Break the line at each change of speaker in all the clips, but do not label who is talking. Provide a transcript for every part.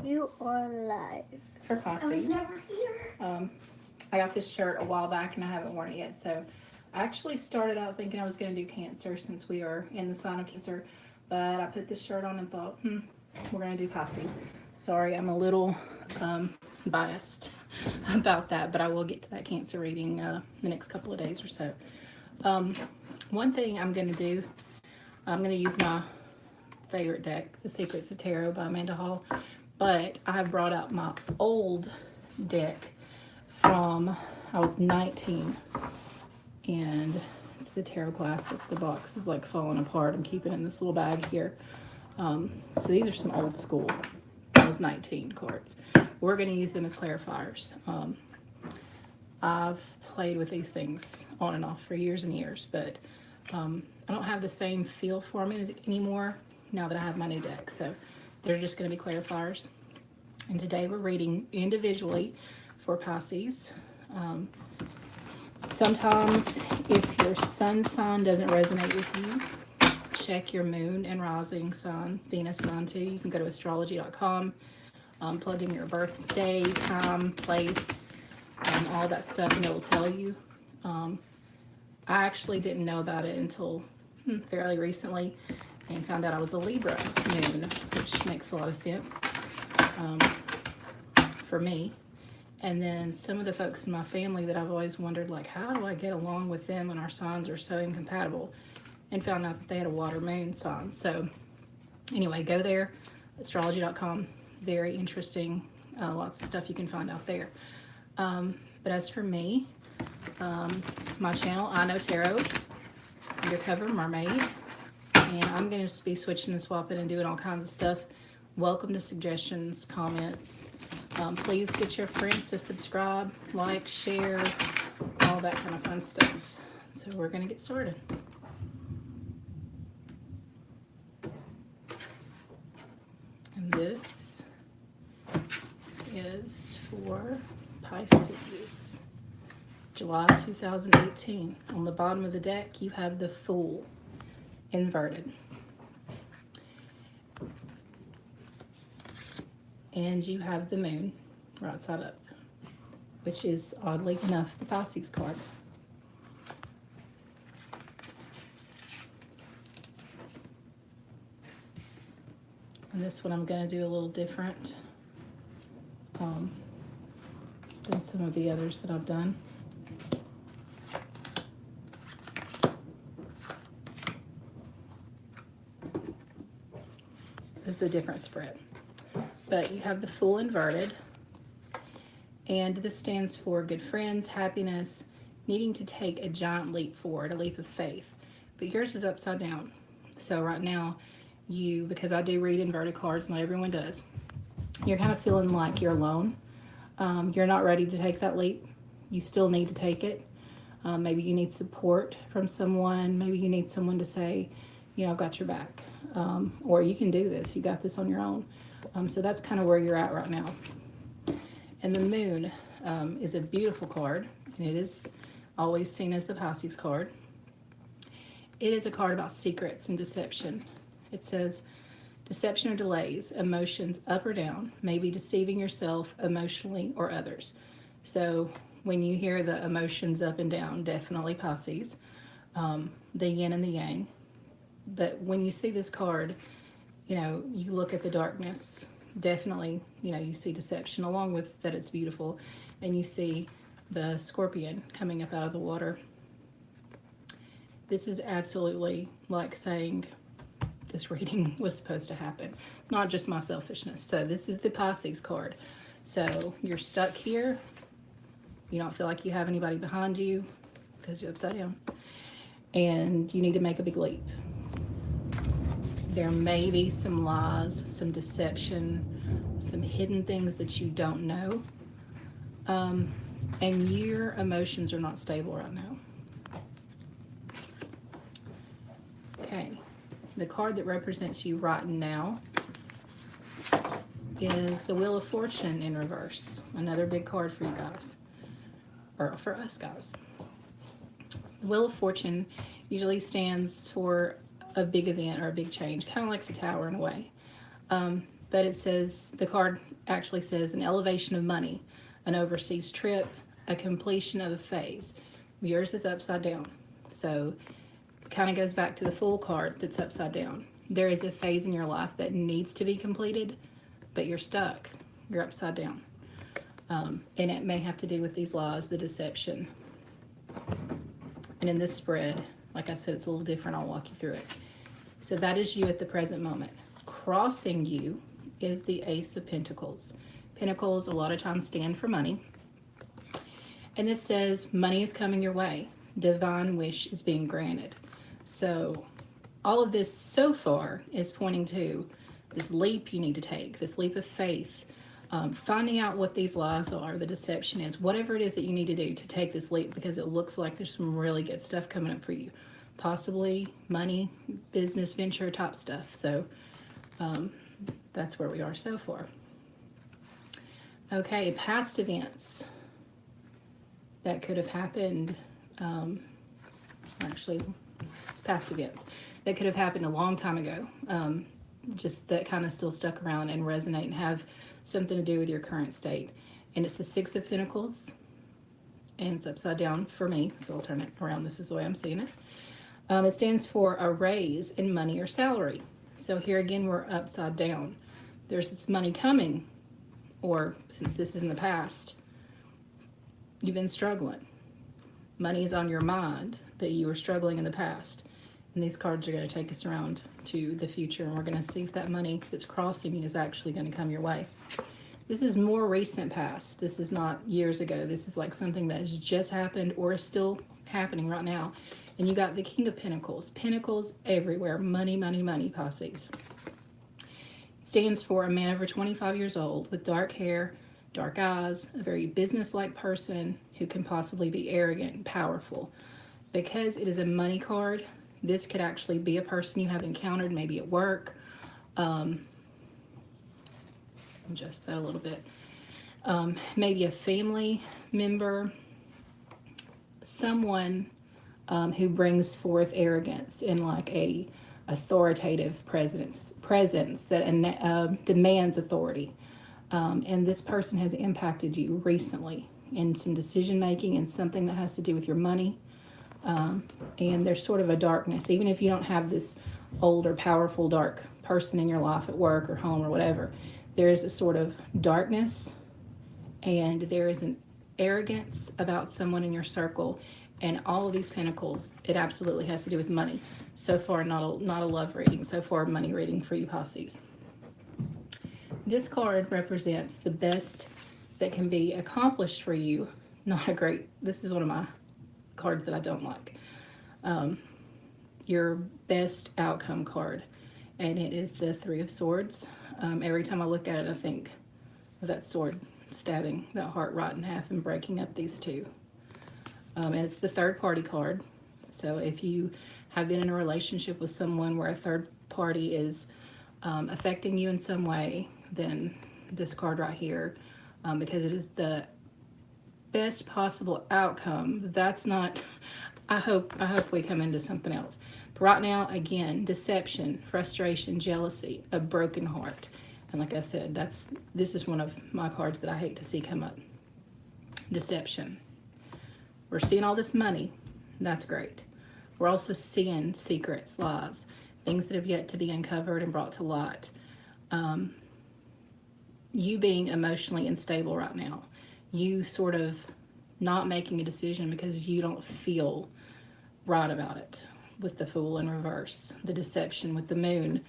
You are live.
For Pisces. I got this shirt a while back and I haven't worn it yet. So I actually started out thinking I was going to do Cancer since we are in the sign of Cancer. But I put this shirt on and thought, we're going to do Pisces. Sorry, I'm a little biased about that, but I will get to that Cancer reading the next couple of days or so. One thing I'm going to do, I'm going to use my favorite deck, The Secrets of Tarot by Amanda Hall. But I have brought out my old deck from, I was 19. And it's the Tarot Classic. The box is like falling apart. I'm keeping it in this little bag here. So these are some old school, I was 19 cards. We're going to use them as clarifiers. I've played with these things on and off for years and years, but I don't have the same feel for them anymore now that I have my new deck. So they're just going to be clarifiers. And today we're reading individually for Pisces. Sometimes if your sun sign doesn't resonate with you, check your moon and rising sign, Venus sign too. You can go to astrology.com, plug in your birthday, time, place, all that stuff, and it will tell you. I actually didn't know about it until fairly recently and found out I was a Libra moon, which makes a lot of sense for me. And then some of the folks in my family that I've always wondered, like, how do I get along with them when our signs are so incompatible? And found out that they had a water moon sign. So anyway, go there, astrology.com. Very interesting. Lots of stuff you can find out there. But as for me, my channel, I Know Tarot, Undercover Mermaid. And I'm going to be switching and swapping and doing all kinds of stuff. Welcome to suggestions, comments. Please get your friends to subscribe, like, share, all that kind of fun stuff. So we're going to get started. And this is for Pisces, July 2018. On the bottom of the deck, you have the Fool inverted. And you have the moon right side up, which is oddly enough the Pisces card. And this one I'm going to do a little different than some of the others that I've done. This is a different spread. But you have the Fool inverted, and this stands for good friends, happiness, needing to take a giant leap forward, a leap of faith. But yours is upside down. So right now, because I do read inverted cards, not everyone does, you're kind of feeling like you're alone. You're not ready to take that leap. You still need to take it. Maybe you need support from someone. Maybe you need someone to say, I've got your back. Or you can do this. You got this on your own. So that's kind of where you're at right now. And the moon is a beautiful card, and it is always seen as the Pisces card. It is a card about secrets and deception. It says, deception or delays, emotions up or down, maybe deceiving yourself emotionally or others. So when you hear the emotions up and down, definitely Pisces, the yin and the yang. But when you see this card, you look at the darkness, definitely, you see deception, along with that it's beautiful, and you see the scorpion coming up out of the water. This is absolutely like saying this reading was supposed to happen, not just my selfishness. So this is the Pisces card. So you're stuck here. You don't feel like you have anybody behind you because you're upside down, and you need to make a big leap. There may be some lies, some deception, some hidden things that you don't know. And your emotions are not stable right now. Okay. The card that represents you right now is the Wheel of Fortune in reverse. Another big card for you guys. Or for us guys. The Wheel of Fortune usually stands for a big event or a big change, kind of like the Tower in a way. but it says, the card actually says an elevation of money, an overseas trip, a completion of a phase. Yours is upside down. So kind of goes back to the Fool card that's upside down. There is a phase in your life that needs to be completed, but you're stuck. You're upside down. And it may have to do with these laws, the deception. And in this spread, like I said, it's a little different. I'll walk you through it. So that is you at the present moment. Crossing you is the Ace of Pentacles. Pentacles a lot of times stand for money. And this says money is coming your way. Divine wish is being granted. So all of this so far is pointing to this leap you need to take, this leap of faith, finding out what these lies are, the deception is, whatever it is that you need to do to take this leap, because it looks like there's some really good stuff coming up for you. Possibly money, business venture type stuff. So that's where we are so far. Okay, past events that could have happened, actually past events that could have happened a long time ago, just that kind of still stuck around and resonate and have something to do with your current state. And it's the Six of Pentacles, and it's upside down for me, so I'll turn it around. This is the way I'm seeing it. It stands for a raise in money or salary. So here again, we're upside down. There's this money coming, or since this is in the past, you've been struggling. Money is on your mind, but you were struggling in the past. And these cards are going to take us around to the future, and we're going to see if that money that's crossing you is actually going to come your way. This is more recent past. This is not years ago. This is like something that has just happened or is still happening right now. And you got the King of Pentacles. Pentacles everywhere. Money, money, money, Pisces. It stands for a man over 25 years old with dark hair, dark eyes, a very business-like person who can possibly be arrogant and powerful. Because it is a money card, this could actually be a person you have encountered maybe at work. Adjust that a little bit. Maybe a family member, someone who brings forth arrogance in like a authoritative presence that demands authority. And this person has impacted you recently in some decision making and something that has to do with your money. And there's sort of a darkness, even if you don't have this older, powerful, dark person in your life at work or home or whatever, there is a sort of darkness, and there is an arrogance about someone in your circle. And all of these pentacles, it absolutely has to do with money. So far, not a love reading. So far, money reading for you, Pisces. This card represents the best that can be accomplished for you. Not a great, this is one of my cards that I don't like. Your best outcome card. And it is the Three of Swords. Every time I look at it, I think of that sword stabbing that heart right in half and breaking up these two. And it's the third party card. So if you have been in a relationship with someone where a third party is affecting you in some way, then this card right here, because it is the best possible outcome. That's not, I hope we come into something else. But right now, again, deception, frustration, jealousy, a broken heart. And like I said, this is one of my cards that I hate to see come up. Deception. We're seeing all this money. That's great. We're also seeing secrets, lies, things that have yet to be uncovered and brought to light. You being emotionally unstable right now. You sort of not making a decision because you don't feel right about it, with the Fool in reverse. The deception with the Moon.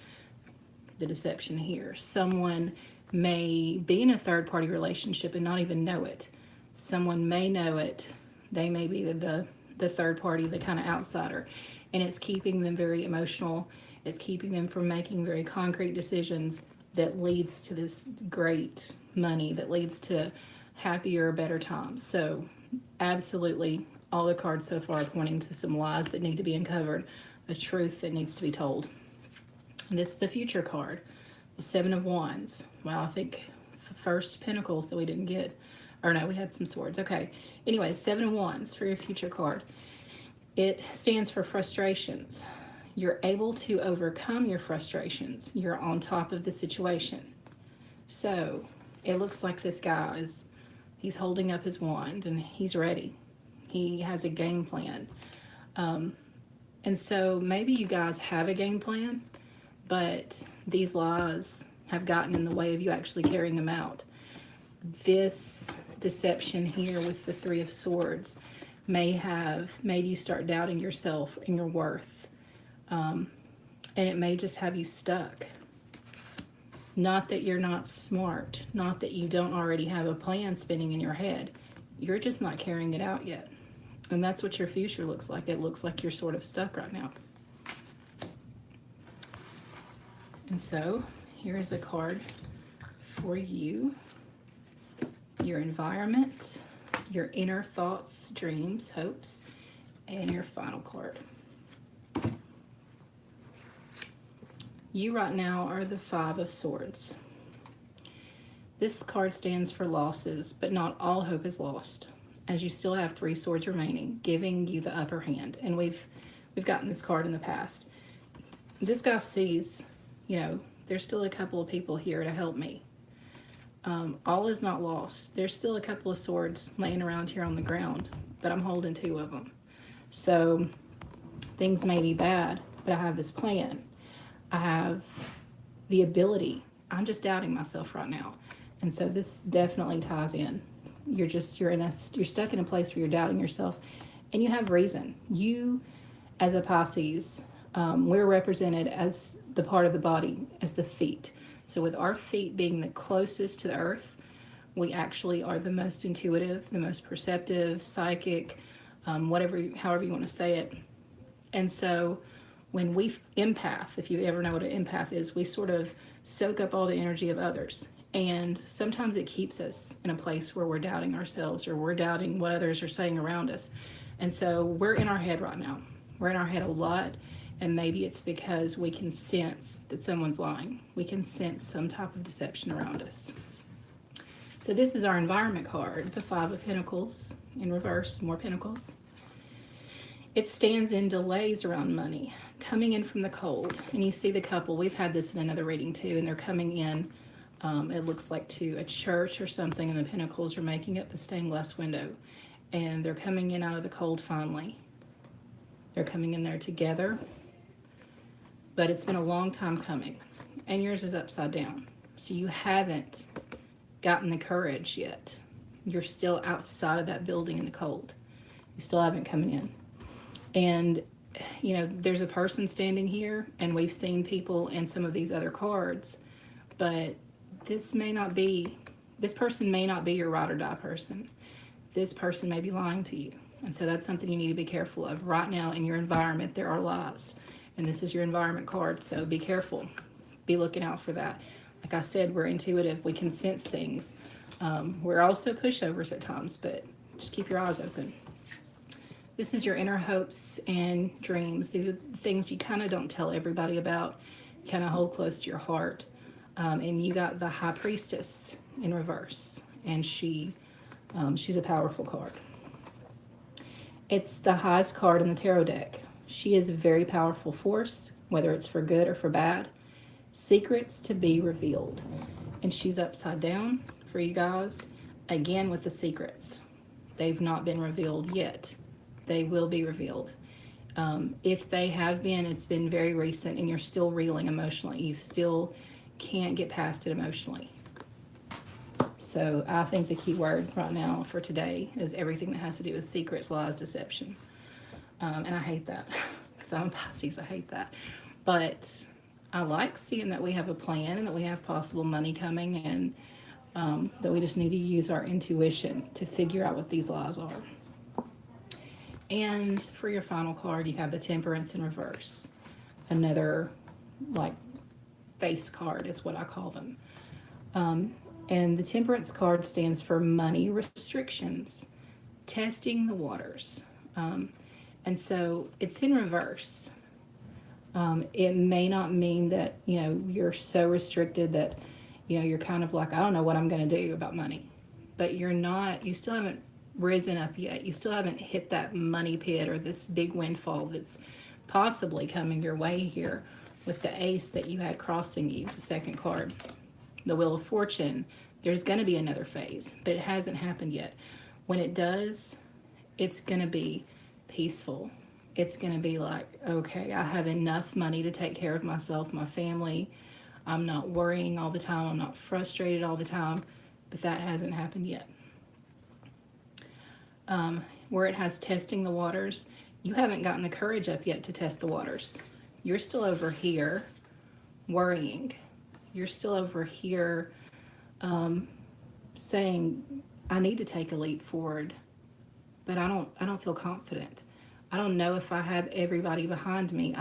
The deception here. Someone may be in a third-party relationship and not even know it. Someone may know it. They may be the third party, the kind of outsider. And it's keeping them very emotional. It's keeping them from making very concrete decisions that leads to this great money, that leads to happier, better times. So absolutely, all the cards so far are pointing to some lies that need to be uncovered, a truth that needs to be told. And this is the future card, the Seven of Wands. Wow, I think first Pentacles that we didn't get. Or no, we had some swords. Okay. Anyway, Seven of Wands for your future card. It stands for frustrations. You're able to overcome your frustrations. You're on top of the situation. So it looks like this guy he's holding up his wand and he's ready. He has a game plan. And so maybe you guys have a game plan, but these lies have gotten in the way of you actually carrying them out. This deception here with the Three of Swords may have made you start doubting yourself and your worth. And it may just have you stuck. Not that you're not smart, not that you don't already have a plan spinning in your head. You're just not carrying it out yet. And that's what your future looks like. It looks like you're sort of stuck right now. And so here's a card for you. Your environment, your inner thoughts, dreams, hopes, and your final card. You right now are the Five of Swords. This card stands for losses, but not all hope is lost, as you still have 3 swords remaining, giving you the upper hand. And we've gotten this card in the past. This guy sees, there's still a couple of people here to help me. All is not lost. There's still a couple of swords laying around here on the ground, but I'm holding 2 of them. So things may be bad, but I have this plan. I have the ability. I'm just doubting myself right now. And so this definitely ties in. You're stuck in a place where you're doubting yourself, and you have reason. You, as a Pisces, we're represented as the part of the body, as the feet. So with our feet being the closest to the earth, we actually are the most intuitive, the most perceptive, psychic, however you want to say it. And so when we empath, if you ever know what an empath is, we sort of soak up all the energy of others. And sometimes it keeps us in a place where we're doubting ourselves, or we're doubting what others are saying around us. And so we're in our head right now. We're in our head a lot. And maybe it's because we can sense that someone's lying. We can sense some type of deception around us. So this is our environment card, the Five of Pentacles in reverse, more pentacles. It stands in delays around money, coming in from the cold. And you see the couple, we've had this in another reading too, and they're coming in, it looks like to a church or something, and the pentacles are making up the stained glass window. And they're coming in out of the cold finally. They're coming in there together. But it's been a long time coming. And yours is upside down. So you haven't gotten the courage yet. You're still outside of that building in the cold. You still haven't come in. And, there's a person standing here, and we've seen people in some of these other cards, but this person may not be your ride or die person. This person may be lying to you. And so that's something you need to be careful of. Right now in your environment, there are lies. And this is your environment card, so be careful. Be looking out for that. Like I said, we're intuitive. We can sense things. We're also pushovers at times, but just keep your eyes open. This is your inner hopes and dreams. These are things you kind of don't tell everybody about. You kind of hold close to your heart. And you got the High Priestess in reverse. And she's a powerful card. It's the highest card in the tarot deck. She is a very powerful force, whether it's for good or for bad. Secrets to be revealed. And she's upside down for you guys. Again with the secrets. They've not been revealed yet. They will be revealed. If they have been, it's been very recent, and you're still reeling emotionally. You still can't get past it emotionally. So I think the key word right now for today is everything that has to do with secrets, lies, deception. And I hate that. Because I'm a Pisces, I hate that. But I like seeing that we have a plan and that we have possible money coming, and that we just need to use our intuition to figure out what these lies are. And for your final card, you have the Temperance in reverse. Another, face card is what I call them. And the Temperance card stands for money restrictions, testing the waters. And so it's in reverse. It may not mean that, you're so restricted that, you're kind of like, I don't know what I'm going to do about money. But you still haven't risen up yet. You still haven't hit that money pit or this big windfall that's possibly coming your way here with the ace that you had crossing you, the second card. The Wheel of Fortune, there's going to be another phase, but it hasn't happened yet. When it does, it's going to be peaceful. It's going to be like, okay, I have enough money to take care of myself, my family. I'm not worrying all the time. I'm not frustrated all the time. But that hasn't happened yet. Where it has testing the waters, you haven't gotten the courage up yet to test the waters. You're still over here worrying. You're still over here saying, I need to take a leap forward, but I don't feel confident. I don't know if I have everybody behind me.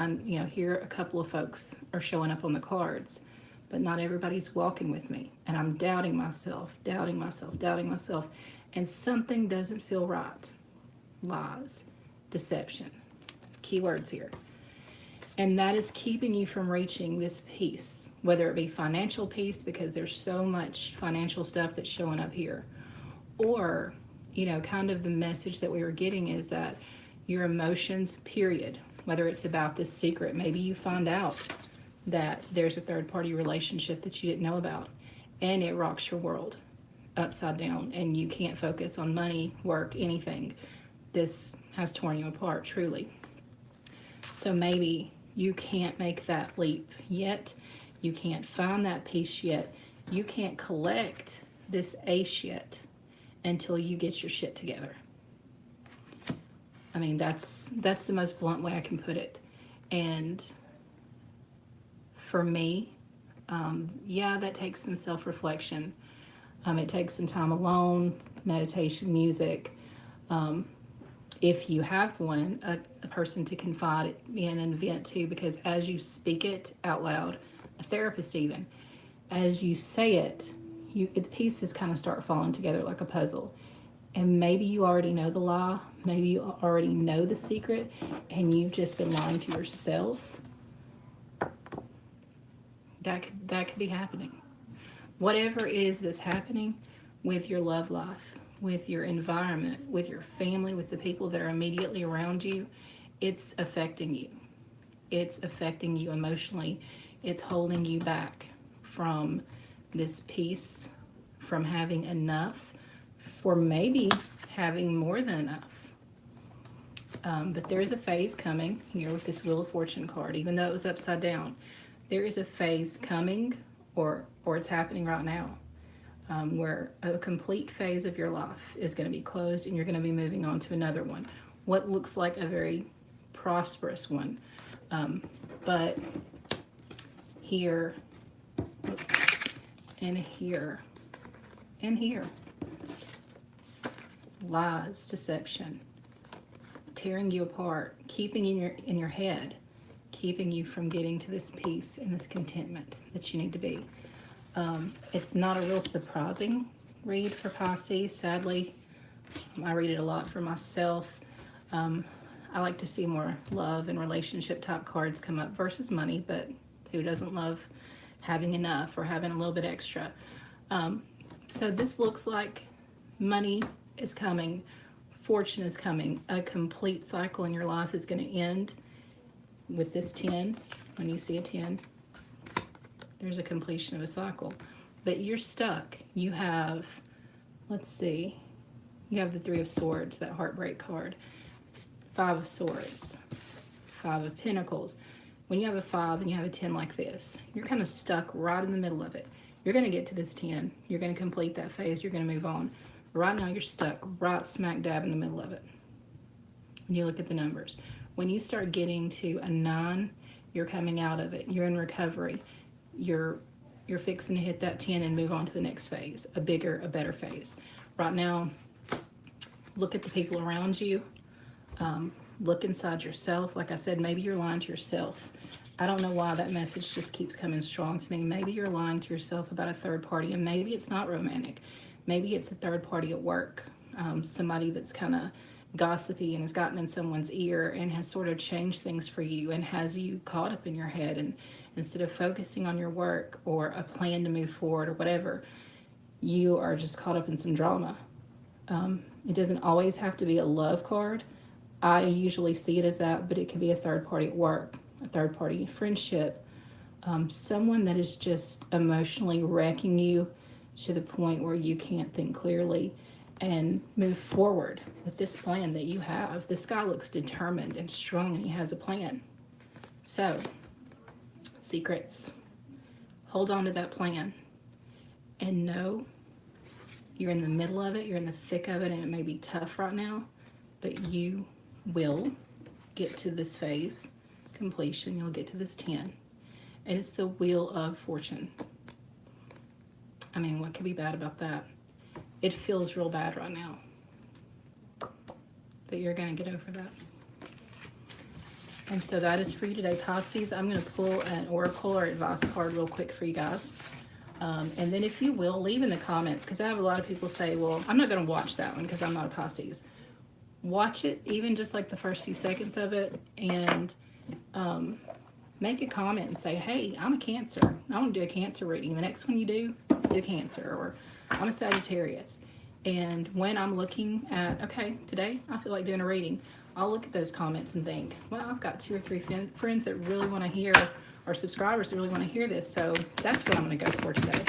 Here a couple of folks are showing up on the cards, but not everybody's walking with me. And I'm doubting myself, doubting myself, doubting myself. And something doesn't feel right. Lies, deception, keywords here. And that is keeping you from reaching this peace, whether it be financial peace, because there's so much financial stuff that's showing up here, or, kind of the message that we were getting is that your emotions, period, whether it's about this secret, maybe you find out that there's a third party relationship that you didn't know about, and it rocks your world upside down, and you can't focus on money, work, anything. This has torn you apart, truly. So maybe you can't make that leap yet. You can't find that peace yet. You can't collect this ace yet until you get your shit together. I mean, that's the most blunt way I can put it. And for me, that takes some self-reflection. It takes some time alone, meditation, music. If you have one, a person to confide in and vent to, because as you speak it out loud, a therapist even, as you say it, the pieces kind of start falling together like a puzzle. And maybe you already know the lie, maybe you already know the secret, and you've just been lying to yourself. That could be happening. Whatever it is that's happening with your love life, with your environment, with your family, with the people that are immediately around you, it's affecting you. It's affecting you emotionally. It's holding you back from this peace, from having enough, for maybe having more than enough. But there's a phase coming here with this Wheel of Fortune card, even though it was upside down. There is a phase coming, or it's happening right now, where a complete phase of your life is going to be closed and you're going to be moving on to another one. What looks like a very prosperous one. But here, and here, and here. Lies, deception, tearing you apart, keeping in your head, keeping you from getting to this peace and this contentment that you need to be. It's not a real surprising read for Pisces, sadly. I read it a lot for myself. I like to see more love and relationship type cards come up versus money, but who doesn't love having enough or having a little bit extra? So this looks like money is coming, fortune is coming, a complete cycle in your life is going to end with this 10. When you see a 10, there's a completion of a cycle. But you're stuck. You have, let's see, you have the 3 of Swords, that heartbreak card. 5 of Swords, 5 of Pentacles. When you have a 5 and you have a 10 like this, you're kind of stuck right in the middle of it. You're going to get to this 10. You're going to complete that phase. You're going to move on. Right now, you're stuck right smack dab in the middle of it. When you look at the numbers. When you start getting to a 9, you're coming out of it. You're in recovery. You're fixing to hit that 10 and move on to the next phase, a bigger, a better phase. Right now, look at the people around you. Look inside yourself. Like I said, maybe you're lying to yourself. I don't know why that message just keeps coming strong to me. Maybe you're lying to yourself about a third party, and maybe it's not romantic. Maybe it's a third party at work, somebody that's kind of gossipy and has gotten in someone's ear and has sort of changed things for you and has you caught up in your head. And instead of focusing on your work or a plan to move forward or whatever, you are just caught up in some drama. It doesn't always have to be a love card. I usually see it as that, but it could be a third party at work, a third party friendship, Someone that is just emotionally wrecking you to the point where you can't think clearly and move forward with this plan that you have. This guy looks determined and strong, and he has a plan. So, secrets, hold on to that plan and know you're in the middle of it, you're in the thick of it, and it may be tough right now, but you will get to this phase completion. You'll get to this 10. And it's the wheel of fortune. I mean, what could be bad about that? It feels real bad right now, but you're going to get over that. And so that is for you today, Pisces. I'm going to pull an oracle or advice card real quick for you guys. And then if you will, leave in the comments, because I have a lot of people say, well, I'm not going to watch that one because I'm not a Pisces. Watch it, even just like the first few seconds of it, and make a comment and say, hey, I'm a Cancer. I want to do a Cancer reading. The next one you do Cancer. Or I'm a Sagittarius. And when I'm looking at, okay, today I feel like doing a reading, I'll look at those comments and think, well, I've got 2 or 3 friends that really want to hear, or subscribers that really want to hear this. So that's what I'm going to go for today.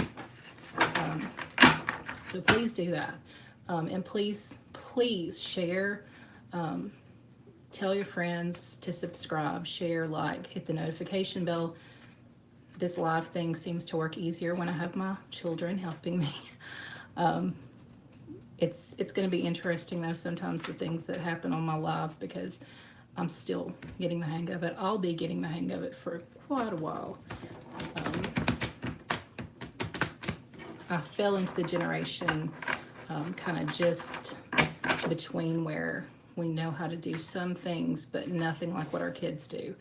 So please do that. And please share. Tell your friends to subscribe, share, like, hit the notification bell. This live thing seems to work easier when I have my children helping me. It's going to be interesting, though, sometimes the things that happen on my live, because I'm still getting the hang of it. I'll be getting the hang of it for quite a while. I fell into the generation kind of just between where we know how to do some things, but nothing like what our kids do.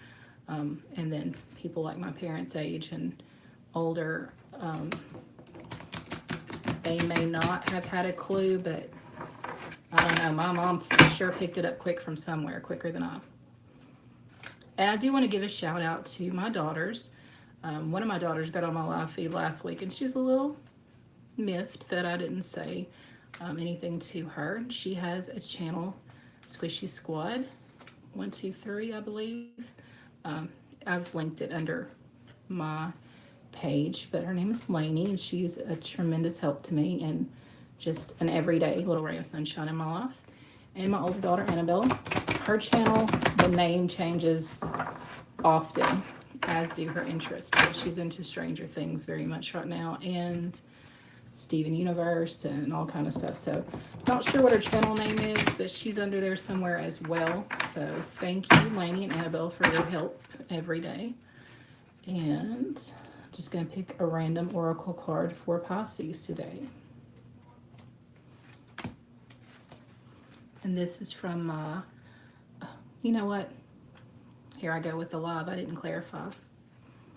And then people like my parents' age and older, they may not have had a clue, but I don't know. My mom sure picked it up quick from somewhere, quicker than I. And I do want to give a shout out to my daughters. One of my daughters got on my live feed last week, and she was a little miffed that I didn't say anything to her. She has a channel, Squishy Squad 123, I believe. I've linked it under my page, but her name is Lainey, and she's a tremendous help to me and just an everyday little ray of sunshine in my life. And my older daughter, Annabelle, her channel, the name changes often, as do her interests. But she's into Stranger Things very much right now, and Steven Universe and all kind of stuff. So not sure what her channel name is, but she's under there somewhere as well. So thank you, Lainey and Annabelle, for your help every day. And I'm just going to pick a random oracle card for Pisces today. And this is from my, you know what? Here I go with the live. I didn't clarify.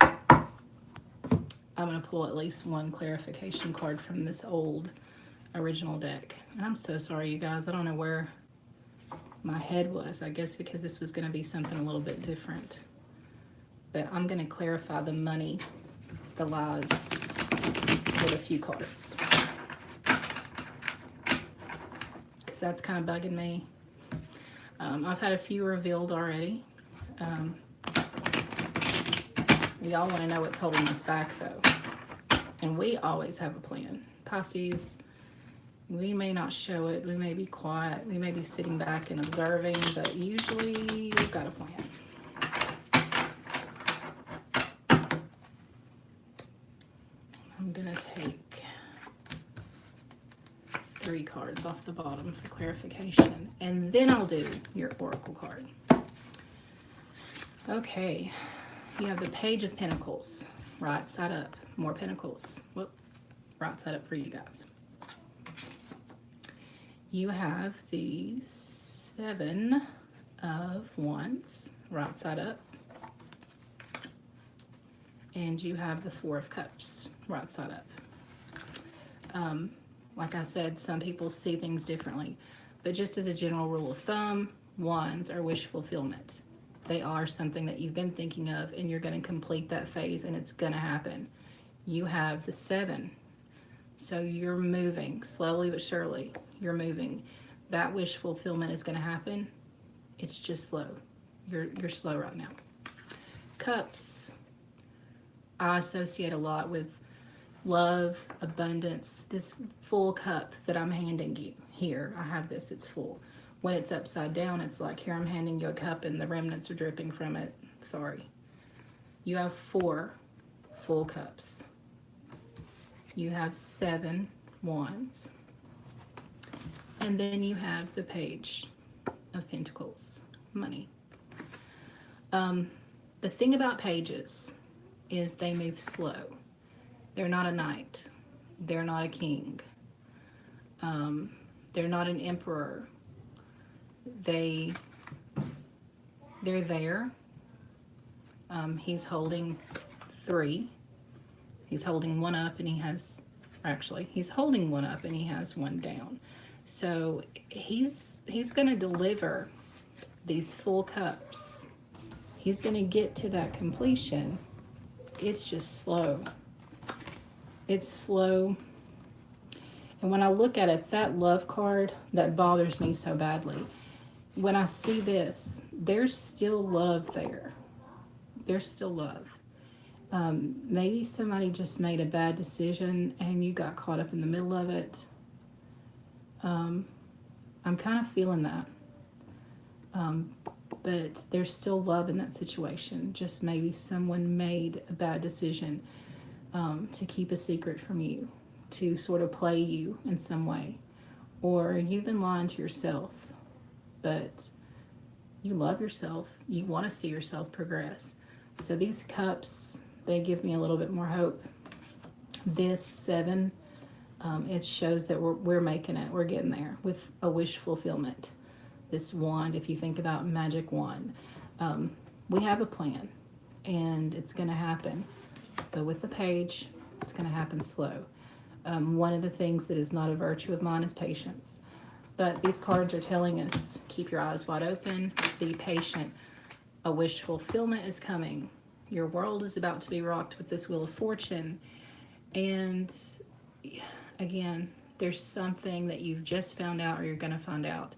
I'm going to pull at least one clarification card from this old original deck. And I'm so sorry, you guys. I don't know where my head was. I guess because this was going to be something a little bit different. But I'm going to clarify the money, the lies, with a few cards. Because that's kind of bugging me. I've had a few revealed already. We all want to know what's holding us back, though. And we always have a plan. Pisces, we may not show it. We may be quiet. We may be sitting back and observing, but usually we've got a plan. I'm going to take 3 cards off the bottom for clarification, and then I'll do your oracle card. Okay. You have the Page of Pentacles, right side up, more pentacles. Whoop, right side up for you guys. You have the 7 of Wands, right side up. And you have the 4 of Cups, right side up. Like I said, some people see things differently, but just as a general rule of thumb, Wands are wish fulfillment. They are something that you've been thinking of, and you're going to complete that phase, and it's going to happen. You have the 7. So you're moving slowly but surely. You're moving. That wish fulfillment is going to happen. It's just slow. You're slow right now. Cups. I associate a lot with love, abundance. This full cup that I'm handing you here, I have this, it's full. When it's upside down, it's like, here I'm handing you a cup and the remnants are dripping from it. Sorry. You have 4 full cups. You have 7 wands. And then you have the Page of Pentacles, money. The thing about pages is they move slow. They're not a knight. They're not a king. They're not an emperor. They're there. He's holding 3. He's holding one up and he has, actually, he's holding one up and he has one down. So he's going to deliver these full cups. He's going to get to that completion. It's just slow. It's slow. And when I look at it, that love card, that bothers me so badly. When I see this, there's still love there. There's still love. Maybe somebody just made a bad decision and you got caught up in the middle of it. I'm kind of feeling that. But there's still love in that situation. Just maybe someone made a bad decision to keep a secret from you, to sort of play you in some way. Or you've been lying to yourself, but you love yourself. You want to see yourself progress. So these cups, they give me a little bit more hope. This 7, it shows that we're making it. We're getting there with a wish fulfillment. This wand, if you think about magic wand, we have a plan and it's going to happen. But with the Page, it's going to happen slow. One of the things that is not a virtue of mine is patience. But these cards are telling us, keep your eyes wide open, be patient. A wish fulfillment is coming. Your world is about to be rocked with this Wheel of Fortune. And again, there's something that you've just found out or you're going to find out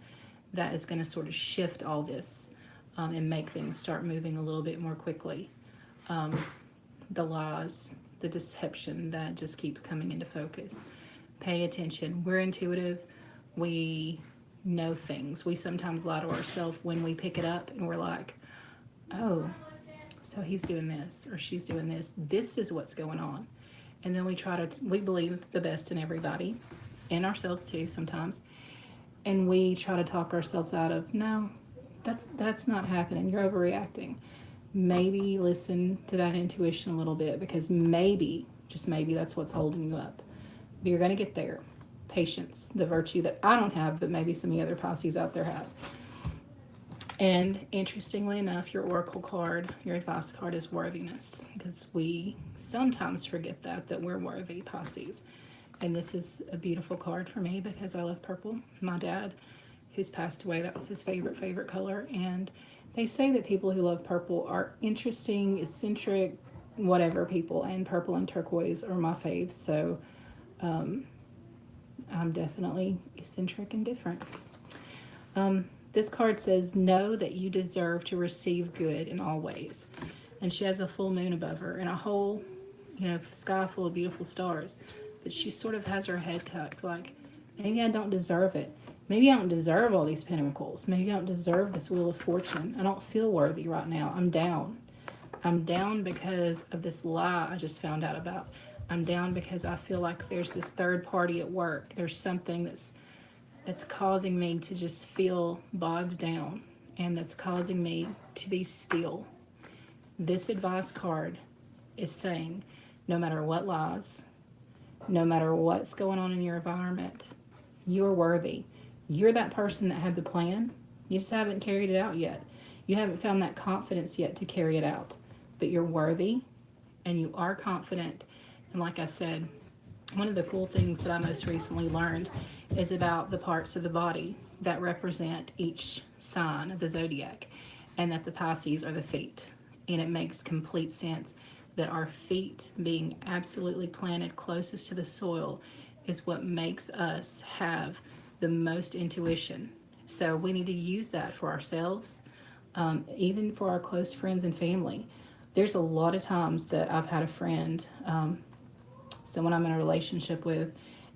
that is going to sort of shift all this and make things start moving a little bit more quickly. The lies, the deception that just keeps coming into focus. Pay attention. We're intuitive. We know things. We sometimes lie to ourselves when we pick it up and we're like, oh, so he's doing this or she's doing this. This is what's going on. And then we believe the best in everybody and ourselves too sometimes. And we try to talk ourselves out of, no, that's not happening. You're overreacting. Maybe listen to that intuition a little bit, because maybe, just maybe, that's what's holding you up. But you're going to get there. Patience, the virtue that I don't have, but maybe some of the other Pisces out there have. And interestingly enough, your oracle card, your advice card is worthiness, because we sometimes forget that we're worthy, Pisces. And this is a beautiful card for me because I love purple. My dad, who's passed away, that was his favorite color. And they say that people who love purple are interesting, eccentric, whatever people. And purple and turquoise are my faves. So I'm definitely eccentric and different. This card says, know that you deserve to receive good in all ways. And she has a full moon above her and a whole, sky full of beautiful stars. But she sort of has her head tucked, like, maybe I don't deserve it. Maybe I don't deserve all these pentacles. Maybe I don't deserve this Wheel of Fortune. I don't feel worthy right now. I'm down. I'm down because of this lie I just found out about. I'm down because I feel like there's this third party at work. There's something that's causing me to just feel bogged down, and that's causing me to be still. This advice card is saying, no matter what lies, no matter what's going on in your environment, you're worthy. You're that person that had the plan. You just haven't carried it out yet. You haven't found that confidence yet to carry it out. But you're worthy and you are confident. And like I said, one of the cool things that I most recently learned is about the parts of the body that represent each sign of the zodiac, and that the Pisces are the feet. And it makes complete sense that our feet, being absolutely planted closest to the soil, is what makes us have the most intuition. So we need to use that for ourselves, even for our close friends and family. There's a lot of times that I've had a friend, someone I'm in a relationship with,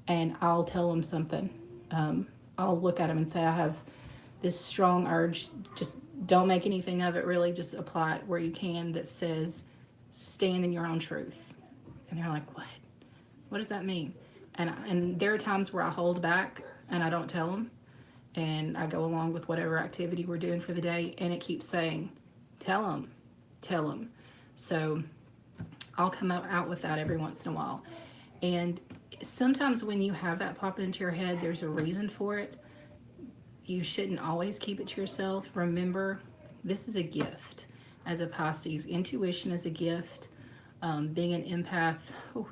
and I'll tell them something. I'll look at them and say, I have this strong urge, just don't make anything of it really, just apply it where you can, that says, stand in your own truth. And they're like, what? What does that mean? And there are times where I hold back and I don't tell them, and I go along with whatever activity we're doing for the day, and it keeps saying, tell them, tell them. So I'll come out with that every once in a while. And sometimes when you have that pop into your head, there's a reason for it. You shouldn't always keep it to yourself. Remember, this is a gift. As a Pisces, intuition is a gift. Being an empath,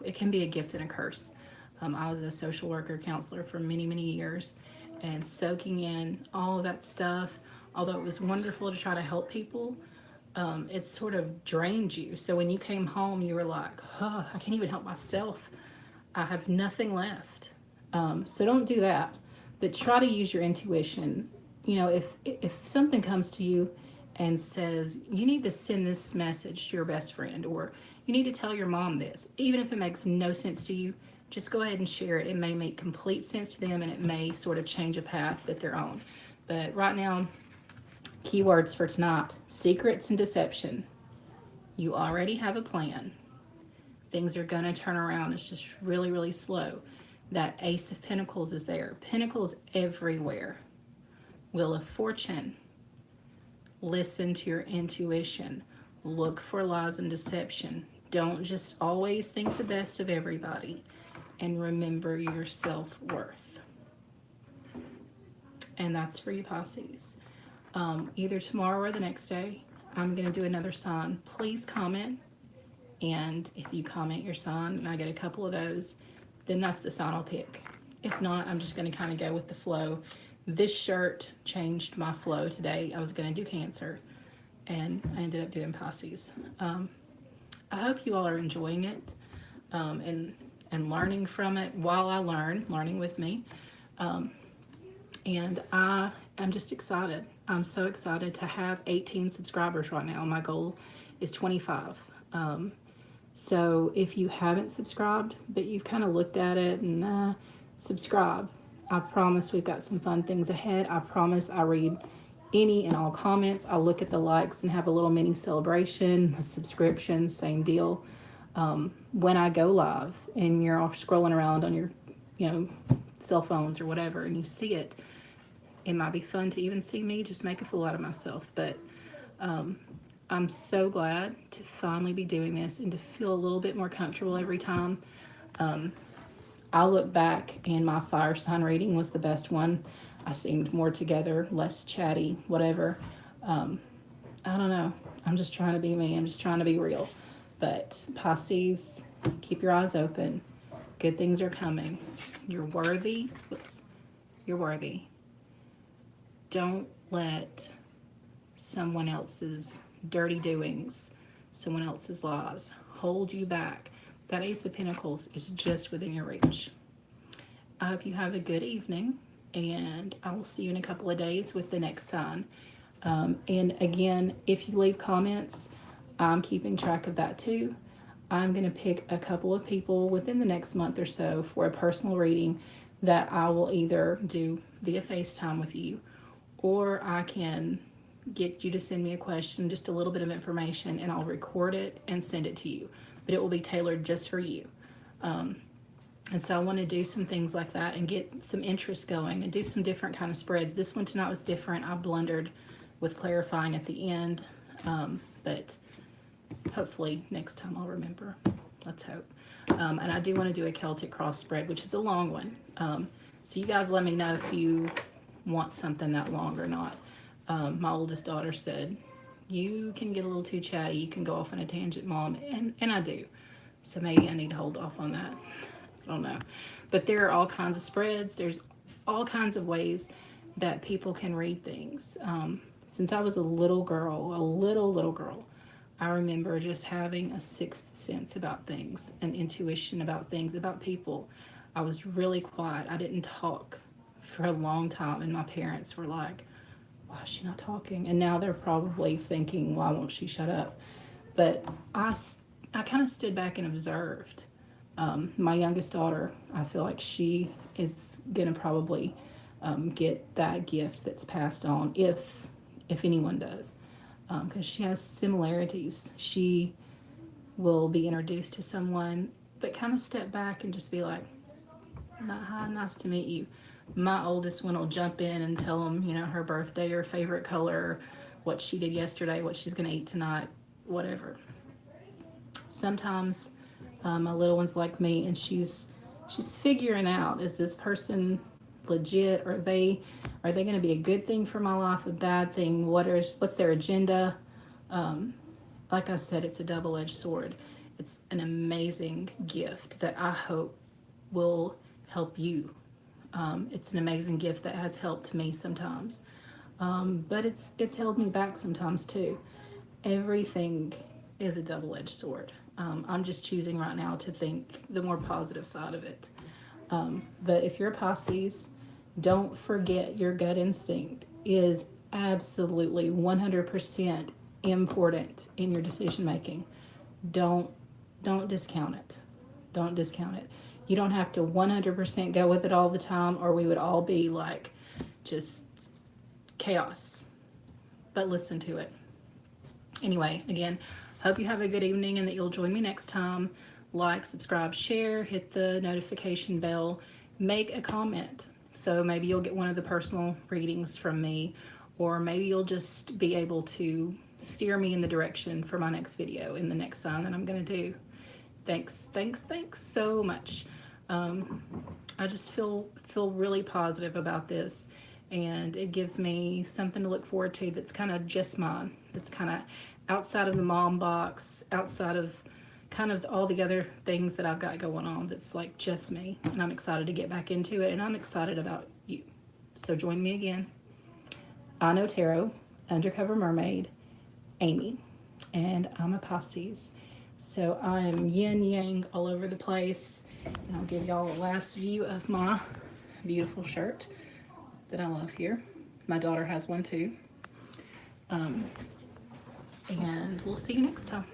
it can be a gift and a curse. I was a social worker counselor for many, many years, and soaking in all of that stuff, although it was wonderful to try to help people, it sort of drained you. So when you came home, you were like, oh, I can't even help myself. I have nothing left. So don't do that, but try to use your intuition. You know, if something comes to you and says, you need to send this message to your best friend, or you need to tell your mom this, even if it makes no sense to you, just go ahead and share it. It may make complete sense to them, and it may sort of change a path that they're on. But right now, keywords for tonight: secrets and deception. You already have a plan. Things are going to turn around. It's just really, really slow. That Ace of Pentacles is there. Pentacles everywhere. Wheel of Fortune. Listen to your intuition. Look for lies and deception. Don't just always think the best of everybody. And remember your self-worth. And that's for you, Pisces. Either tomorrow or the next day, I'm going to do another sign. Please comment. And if you comment your sign and I get a couple of those, then that's the sign I'll pick. If not, I'm just going to kind of go with the flow. This shirt changed my flow today. I was going to do Cancer, and I ended up doing Pisces. I hope you all are enjoying it, and learning from it while I learning with me. And I am just excited. I'm so excited to have 18 subscribers right now. My goal is 25. So if you haven't subscribed, but you've kind of looked at it, and subscribe. I promise we've got some fun things ahead. I promise I read any and all comments. I'll look at the likes and have a little mini celebration. The subscriptions, same deal. When I go live and you're all scrolling around on your, cell phones or whatever, and you see it, it might be fun to even see me just make a fool out of myself. But I'm so glad to finally be doing this and to feel a little bit more comfortable every time. I look back and my fire sign reading was the best one. I seemed more together, less chatty, whatever. I don't know. I'm just trying to be me. I'm just trying to be real. But Pisces, keep your eyes open. Good things are coming. You're worthy. Whoops. You're worthy. Don't let someone else's dirty doings, someone else's lies, hold you back. That Ace of Pentacles is just within your reach. I hope you have a good evening, and I will see you in a couple of days with the next sign. And again, if you leave comments, I'm keeping track of that too. I'm going to pick a couple of people within the next month or so for a personal reading that I will either do via FaceTime with you, or I can get you to send me a question, just a little bit of information, and I'll record it and send it to you. But it will be tailored just for you. And so I want to do some things like that and get some interest going and do some different kind of spreads. This one tonight was different. I blundered with clarifying at the end. But hopefully next time I'll remember. Let's hope. And I do want to do a Celtic cross spread, which is a long one. So you guys let me know if you want something that long or not. My oldest daughter said, you can get a little too chatty. You can go off on a tangent, Mom. And I do. So maybe I need to hold off on that. I don't know. But there are all kinds of spreads. There's all kinds of ways that people can read things. Since I was a little girl, little girl, I remember just having a sixth sense about things, an intuition about things, about people. I was really quiet. I didn't talk for a long time. And my parents were like, why is she not talking? And now they're probably thinking, why won't she shut up? But I kind of stood back and observed. My youngest daughter, I feel like she is going to probably get that gift that's passed on, if anyone does, because she has similarities. She will be introduced to someone, but kind of step back and just be like, "Hi, nice to meet you." My oldest one will jump in and tell them, her birthday or favorite color, what she did yesterday, what she's going to eat tonight, whatever. Sometimes my little one's like me, and she's figuring out, is this person legit? Are they going to be a good thing for my life, a bad thing? What's their agenda? Like I said, it's a double-edged sword. It's an amazing gift that I hope will help you. It's an amazing gift that has helped me sometimes, but it's held me back sometimes too. Everything is a double-edged sword. I'm just choosing right now to think the more positive side of it. But if you're a Pisces, don't forget your gut instinct is absolutely 100% important in your decision making. Don't don't discount it. Don't discount it. You don't have to 100% go with it all the time, or we would all be like just chaos. But listen to it. Anyway, again, hope you have a good evening and that you'll join me next time. Like, subscribe, share, hit the notification bell, make a comment. So maybe you'll get one of the personal readings from me, or maybe you'll just be able to steer me in the direction for my next video in the next sign that I'm going to do. Thanks so much. I just feel really positive about this, and it gives me something to look forward to that's kind of just mine. That's kind of outside of the mom box, outside of kind of all the other things that I've got going on. That's like just me, and I'm excited to get back into it, and I'm excited about you. So join me again. I Know Tarot, Undercover Mermaid, Amy, and I'm a Pisces. So I am yin yang all over the place, and I'll give y'all a last view of my beautiful shirt that I love here. My daughter has one too. And we'll see you next time.